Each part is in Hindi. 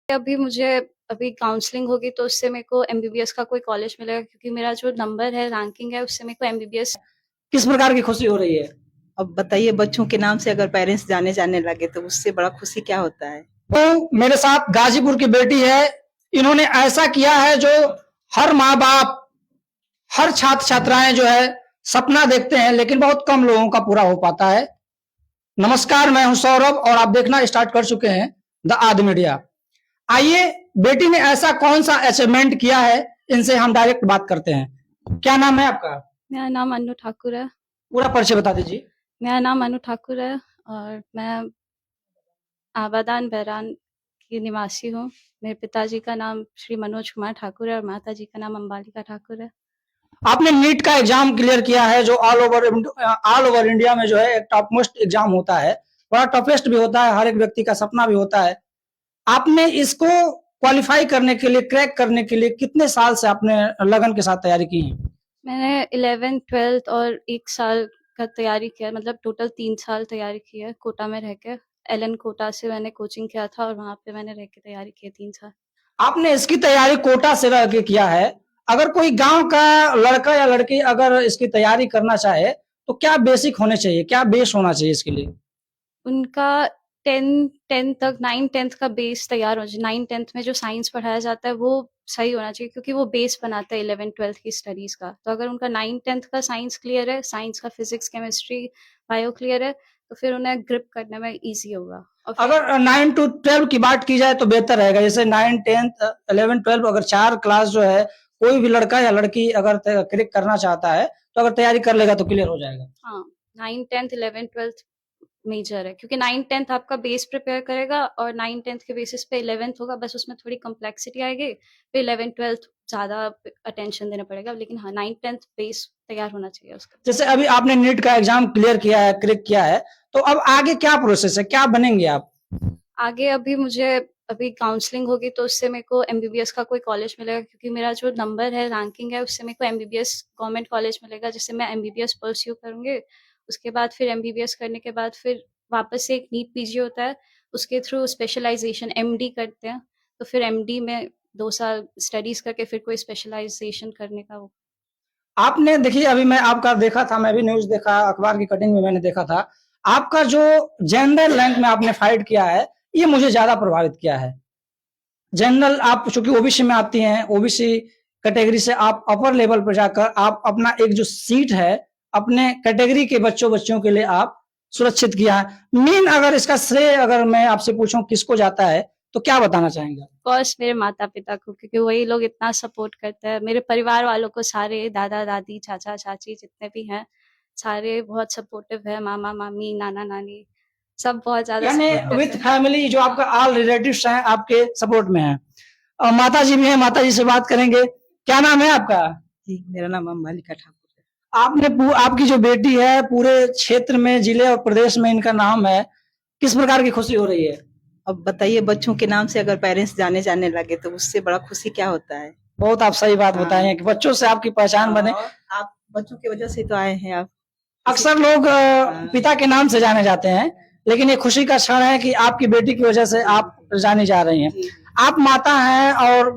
अभी मुझे अभी काउंसलिंग होगी तो उससे मेरे को एमबीबीएस का कोई कॉलेज मिलेगा, क्योंकि मेरा जो नंबर है, रैंकिंग है, उससे मेरे को एमबीबीएस। किस प्रकार की खुशी हो रही है? अब बताइए, बच्चों के नाम से अगर पेरेंट्स जाने जाने लगे तो उससे बड़ा खुशी क्या होता है। तो मेरे साथ गाजीपुर की बेटी है। इन्होंने ऐसा किया है जो हर माँ बाप, हर छात्र छात्राएं जो है सपना देखते हैं, लेकिन बहुत कम लोगों का पूरा हो पाता है। नमस्कार, मैं हूं सौरभ और आप देखना स्टार्ट कर चुके हैं द आदि मीडिया। आइए, बेटी ने ऐसा कौन सा अचीवमेंट किया है, इनसे हम डायरेक्ट बात करते हैं। क्या नाम है आपका? मेरा नाम अनु ठाकुर है। पूरा परिचय बता दीजिए। मेरा नाम अनु ठाकुर है और मैं आबादान बहरान की निवासी हूँ। मेरे पिताजी का नाम श्री मनोज कुमार ठाकुर है और माता जी का नाम अंबालिका ठाकुर है। आपने नीट का एग्जाम क्लियर किया है, जो ऑल ओवर इंडिया में जो है एक टॉप मोस्ट एग्जाम होता है, बड़ा टफेस्ट भी होता है, हर एक व्यक्ति का सपना भी होता है। आपने इसको क्वालिफाई करने के लिए, क्रैक करने के लिए कितने साल से आपने लगन के साथ तैयारी की है? मैंने 11th 12th और 1 साल का तैयारी किया, मतलब टोटल 3 साल तैयारी की है कोटा में रह के। एलन कोटा से मैंने कोचिंग किया था और वहाँ पे मैंने रह के तैयारी की है 3 साल। आपने इसकी तैयारी कोटा से रह के किया है। अगर कोई गांव का लड़का या लड़की अगर इसकी तैयारी करना चाहे तो क्या बेसिक होने चाहिए, क्या बेस होना चाहिए इसके लिए? उनका 10 तक 9 10th का बेस तैयार हो जाए। 9 10th में जो साइंस पढ़ाया जाता है वो सही होना चाहिए, क्योंकि वो बेस बनाता है 11 12th की स्टडीज का। तो अगर उनका 9 10th का साइंस क्लियर है, साइंस का फिजिक्स केमिस्ट्री बायो क्लियर है, तो फिर उन्हें ग्रिप करने में ईजी होगा। अगर 9 to 12 की बात की जाए तो बेहतर रहेगा। जैसे 9 10th 11 12 अगर 4 क्लास जो है कोई भी लड़का या लड़की अगर क्लिक करना चाहता है तो अगर तैयारी कर लेगा तो क्लियर हो जाएगा। हाँ, 9 10th 11 12th मेजर है, क्योंकि 9 10th आपका बेस प्रिपेयर करेगा और 9 10th के बेसिस पे 11th होगा। बस उसमें थोड़ी कॉम्प्लेक्सिटी आएगी, फिर 11 12th ज्यादा अटेंशन देना पड़ेगा। लेकिन हाँ, 9 10th बेस तैयार होना चाहिए उसका। जैसे अभी आपने नीट का एग्जाम क्लियर किया है, क्रैक किया है, तो अब आगे क्या प्रोसेस है, क्या बनेंगे आप? आगे अभी मुझे अभी काउंसलिंग होगी तो उससे मेरे को एमबीबीएस का कोई कॉलेज मिलेगा, क्योंकि मेरा जो नंबर है, रैंकिंग है, उससे मेरे को एमबीबीएस गवर्नमेंट कॉलेज मिलेगा, जिससे मैं एमबीबीएस परस्यू करूंगी। उसके बाद फिर एमबीबीएस करने के बाद फिर वापस से एक नीट पीजी होता है, उसके थ्रू स्पेशलाइजेशन एमडी करते हैं। तो फिर एमडी में 2 साल स्टडीज करके फिर कोई स्पेशलाइजेशन करने का वो। आपने देखिए, अभी मैं आपका देखा था, मैं भी न्यूज देखा, अखबार की कटिंग में मैंने देखा था। आपका जो जनरल रैंक में आपने फाइट किया है, ये मुझे ज्यादा प्रभावित किया है। जनरल आप चूंकि ओबीसी में आती हैं, ओबीसी कैटेगरी से आप अपर लेवल पर जाकर आप अपना एक जो सीट है अपने कैटेगरी के बच्चों के लिए आप सुरक्षित किया है। मेन अगर इसका श्रेय अगर मैं आपसे पूछूं किसको जाता है तो क्या बताना चाहेंगे? कोर्स मेरे माता पिता को, क्योंकि वही लोग इतना सपोर्ट करते हैं। मेरे परिवार वालों को, सारे दादा दादी चाचा चाची जितने भी हैं, सारे बहुत सपोर्टिव है। मामा मामी नाना नानी सब बहुत ज्यादा यानी विथ फैमिली जो आपका ऑल रिलेटिव्स हैं आपके सपोर्ट में है। और माता जी भी हैं, माता जी से बात करेंगे। क्या नाम है आपका? जी, मेरा नाम अंबालिका ठाकुर है। आपकी जो बेटी है पूरे क्षेत्र में, जिले और प्रदेश में इनका नाम है, किस प्रकार की खुशी हो रही है? अब बताइए, बच्चों के नाम से अगर पेरेंट्स जाने जाने लगे तो उससे बड़ा खुशी क्या होता है। बहुत आप सही बात बताए हैं कि बच्चों से आपकी पहचान बने। आप बच्चों की वजह से तो आए हैं आप। अक्सर लोग पिता के नाम से जाने जाते हैं, लेकिन ये खुशी का क्षण है कि आपकी बेटी की वजह से आप जानी जा रही हैं। आप माता हैं और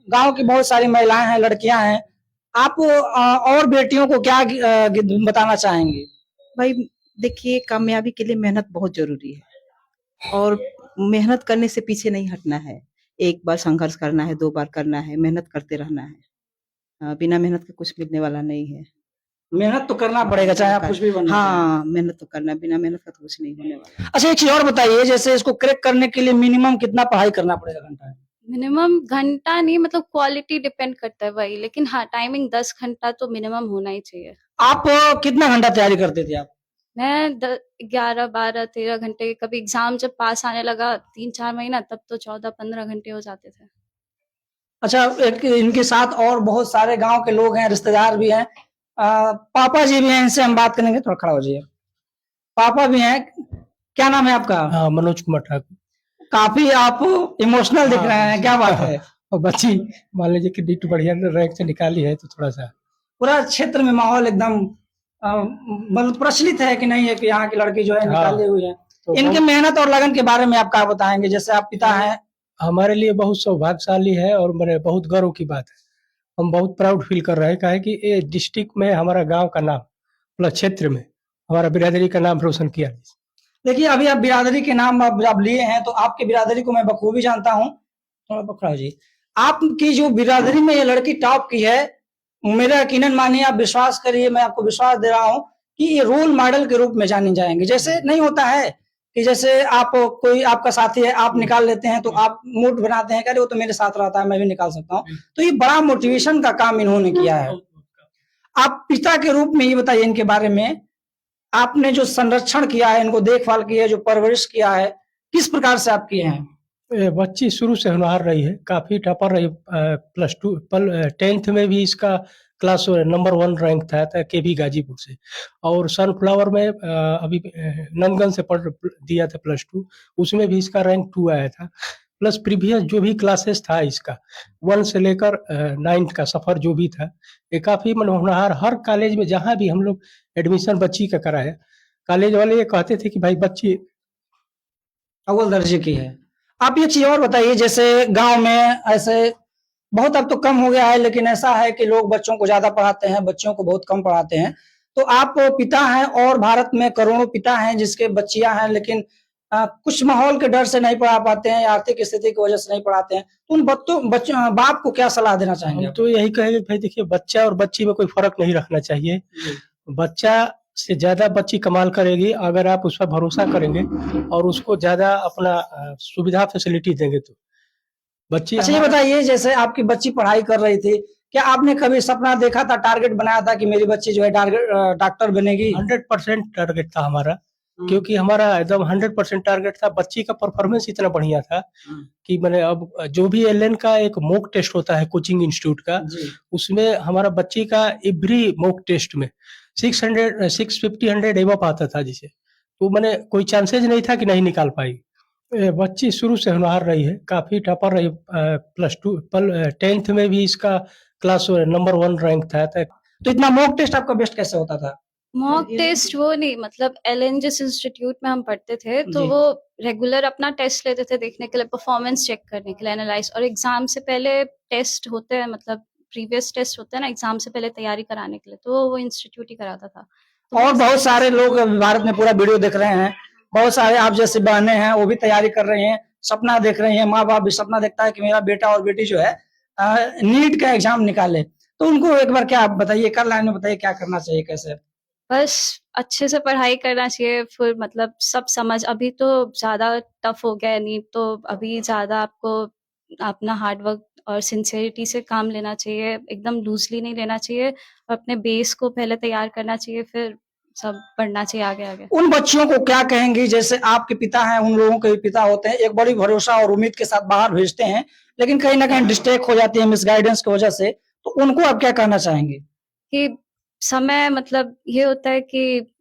गांव की बहुत सारी महिलाएं हैं, लड़कियां हैं। आप और बेटियों को क्या बताना चाहेंगे? भाई देखिए, कामयाबी के लिए मेहनत बहुत जरूरी है और मेहनत करने से पीछे नहीं हटना है। एक बार संघर्ष करना है, 2 बार करना है, मेहनत करते रहना है। बिना मेहनत के कुछ मिलने वाला नहीं है। मेहनत तो करना पड़ेगा, चाहे आप कुछ भी बनना चाहें। हाँ, मेहनत तो करना, बिना मेहनत का तो कुछ नहीं होने वाला। अच्छा, एक चीज और बताइए, जैसे इसको क्रैक करने के लिए मिनिमम कितना पढ़ाई करना पड़ेगा? घंटा? मिनिमम घंटा नहीं, मतलब क्वालिटी डिपेंड करता है वही। लेकिन हाँ, टाइमिंग 10 घंटा तो मिनिमम होना ही चाहिए। आप कितना घंटा तैयारी करते थे आप? मैं 11 12 13 घंटे, कभी एग्जाम जब पास आने लगा 3 4 महीना, तब तो 14 15 घंटे हो जाते थे। अच्छा, एक इनके साथ और बहुत सारे गांव के लोग हैं, रिश्तेदार भी हैं। पापा जी भी हैं, इनसे हम बात करेंगे। थोड़ा खड़ा हो जाइए। पापा भी हैं। क्या नाम है आपका? हाँ, मनोज कुमार ठाकुर। काफी आप इमोशनल दिख रहे हैं, क्या बात है? और बच्ची मान लीजिए कि नीट बढ़िया रैंक से निकाली है तो थोड़ा सा पूरा क्षेत्र में माहौल एकदम मतलब प्रचलित है कि नहीं है कि यहाँ की लड़की जो है निकाली हुई है। तो इनके मेहनत और लगन के बारे में आप क्या बताएंगे? जैसे आप पिता हैं, हमारे लिए बहुत सौभाग्यशाली है और मेरे बहुत गर्व की बात है। हम बहुत प्राउड फील कर रहे हैं, काहे कि ये डिस्ट्रिक्ट में हमारा गांव का नाम प्लस क्षेत्र में हमारा बिरादरी का नाम रोशन किया। देखिए अभी आप बिरादरी के नाम आप लिए हैं, तो आपकी बिरादरी को मैं बखूबी जानता हूँ। थोड़ा पकड़ाओ जी। आपकी जो बिरादरी में ये लड़की टॉप की है, मेरा यकीनन मानिए, आप विश्वास करिए, मैं आपको विश्वास दे रहा हूँ कि ये रोल मॉडल के रूप में जानी जाएंगे। जैसे नहीं होता है कि जैसे आप कोई आपका साथी है, आप निकाल लेते हैं तो आप मूड बनाते हैं, अरे वो तो मेरे साथ रहता है, मैं भी निकाल सकता हूँ। तो ये बड़ा मोटिवेशन का काम इन्होंने किया है। आप पिता के रूप में ये बताइए इनके बारे में, आपने जो संरक्षण किया है, इनको देखभाल की है, जो परवरिश किया है, किस प्रकार से आप किए हैं? बच्ची शुरू से होनहार रही है, काफी टॉपर रही। प्लस टू 10th में भी इसका क्लास नंबर 1 रैंक था केवी गाजीपुर से, और सनफ्लावर में अभी नंदगंज से पढ़ दिया था प्लस 2, उसमें भी इसका रैंक 2 आया था। प्लस प्रीवियस जो भी क्लासेस था इसका 1 से लेकर 9th का सफर जो भी था, ये काफी होनहार। हर कॉलेज में जहाँ भी हम लोग एडमिशन बच्ची का कराया, कॉलेज वाले ये कहते थे कि भाई बच्ची अव्वल दर्जे की है। आप ये चीज और बताइए, जैसे गांव में ऐसे बहुत, अब तो कम हो गया है, लेकिन ऐसा है कि लोग बच्चों को ज्यादा पढ़ाते हैं, बच्चों को बहुत कम पढ़ाते हैं। तो आप पिता हैं और भारत में करोड़ों पिता हैं जिसके बच्चियां हैं, लेकिन कुछ माहौल के डर से नहीं पढ़ा पाते हैं, आर्थिक स्थिति की वजह से नहीं पढ़ाते हैं। तो उन बच्चों बाप को क्या सलाह देना चाहेंगे? हम तो यही कहेंगे भाई देखिए, बच्चा और बच्ची में कोई फर्क नहीं रखना चाहिए। बच्चा से ज्यादा बच्ची कमाल करेगी अगर आप उस पर भरोसा करेंगे और उसको ज्यादा अपना सुविधा फैसिलिटी देंगे तो बच्ची। अच्छा ये बताइए, जैसे आपकी बच्ची पढ़ाई कर रही थी, क्या आपने कभी सपना देखा था, टारगेट बनाया था कि मेरी बच्ची जो है डॉक्टर बनेगी? 100% टारगेट था हमारा, क्योंकि हमारा एकदम 100% टारगेट था। बच्ची का परफॉर्मेंस इतना बढ़िया था कि मैंने, अब जो भी एलएन का एक मॉक टेस्ट होता है कोचिंग इंस्टीट्यूट का, उसमें हमारा बच्ची का एवरी मॉक टेस्ट में 650 एबव आता था, जिसे तो मैंने कोई चांसेज नहीं था कि नहीं निकाल पाई। बच्ची शुरू से होनहार रही है, काफी टॉपर रही। प्लस 2 10th में भी इसका क्लास नंबर 1 रैंक था। तो इतना मॉक टेस्ट आपका बेस्ट कैसे होता था? मॉक टेस्ट वो नहीं, मतलब एलएन जिस इंस्टीट्यूट में हम पढ़ते थे, तो वो रेगुलर अपना टेस्ट लेते थे देखने के लिए, परफॉर्मेंस चेक करने के लिए, एनालाइज, और एग्जाम से पहले टेस्ट होते हैं, मतलब प्रीवियस टेस्ट होते हैं ना एग्जाम से पहले तैयारी कराने के लिए, तो वो इंस्टीट्यूट ही कराता था। तो और बहुत सारे लोग भारत में पूरा वीडियो देख रहे हैं, बहुत सारे आप जैसे बहनें हैं वो भी तैयारी कर रही हैं, सपना देख रही हैं, माँ बाप भी सपना देखता है कि मेरा बेटा और बेटी जो है नीट का एग्जाम निकाले। तो उनको एक बार क्या आप बताइए, कर लाइन में बताइए क्या करना चाहिए, कैसे? बस अच्छे से पढ़ाई करना चाहिए, फिर मतलब सब समझ, अभी तो ज्यादा टफ हो गया है नीट, तो अभी ज्यादा आपको अपना हार्ड वर्क और सिंसियरिटी से काम लेना चाहिए, एकदम लूजली नहीं लेना चाहिए, और अपने बेस को पहले तैयार करना चाहिए, फिर सब बढ़ना चाहिए आगे आगे। उन बच्चियों को क्या कहेंगी, जैसे आपके पिता हैं, उन लोगों के भी पिता होते हैं, एक बड़ी भरोसा और उम्मीद के साथ बाहर भेजते हैं, लेकिन कहीं ना कहीं डिस्ट्रैक्ट हो जाती है मिसगाइडेंस की वजह से, तो उनको आप क्या कहना चाहेंगे? कि समय, मतलब ये होता है कि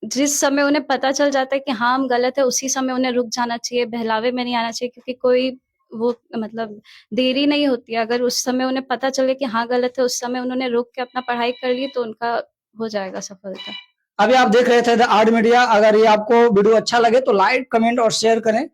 जिस समय उन्हें पता चल जाता है कि हाँ हम गलत है, उसी समय उन्हें रुक जाना चाहिए, बहलावे में नहीं आना चाहिए, क्योंकि कोई वो मतलब देरी नहीं होती है। अगर उस समय उन्हें पता चले कि हाँ गलत है, उस समय उन्होंने रुक के अपना पढ़ाई कर ली, तो उनका हो जाएगा सफलता। अभी आप देख रहे थे द आर्ट मीडिया। अगर ये आपको वीडियो अच्छा लगे तो लाइक, कमेंट और शेयर करें।